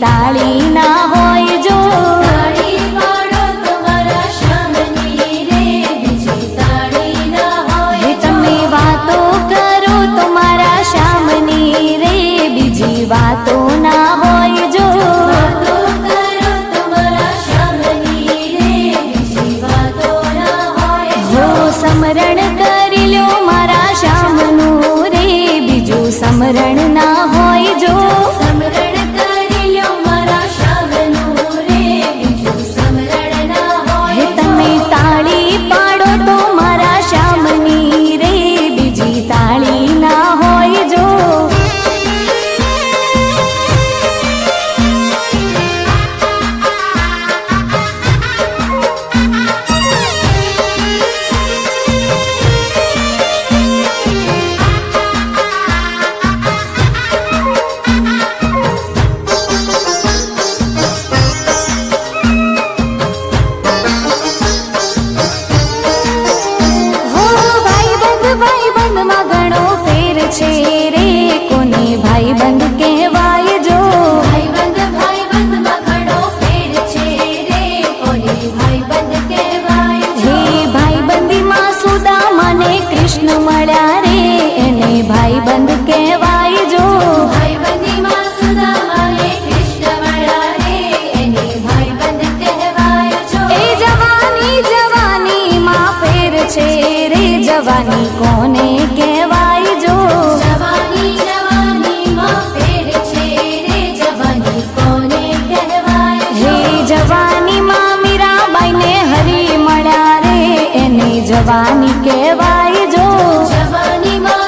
તાળી ના હોય જો તાળી પાડો તમારા શ્યામની રે, બીજી તાળી ના હોય જો. તમે વાતો કરો તો મારા શ્યામની રે, બીજી વાતો ના હોય જો. વાતો કરો તમારા શ્યામની રે, બીજી વાતો ના હોય જો. સમરણ કરી લ્યો મારા શ્યામનું રે, બીજું સમરણ ના હોય જો. સમરણ કરી લ્યો મારા શ્યામનું રે, બીજું સમરણ ના હોય જો. તમે તાળી પાડો તો મારા શ્યામની રે, બીજી તાળી ના હોય જો. ભાઈબંધમાં ઘણો ફેર છે રે, કોને ભાઈબંધ કહેવાય જો. ભાઈબંધમાં ઘણો ફેર છે રે, કોને ભાઈબંધ કહેવાય જો. હે ભાઈબંધીમાં સુદામાને કૃષ્ણ મળ્યા રે, એને ભાઈબંધ કહેવાય જો. ભાઈબંધીમાં સુદામાને કૃષ્ણ મળ્યા રે, એને ભાઈબંધ કહેવાય જો. એ જવાનીમાં ફેર છે રે, જવાની કોને કહેવાય જો. જવાનીમાં ફેર છે રે, જવાની કોને કહેવાય જો. હે જવાનીમાં મીરાબાઈને હરી મળ્યા રે, એને જવાની કહેવાય જો. જવાનીમાં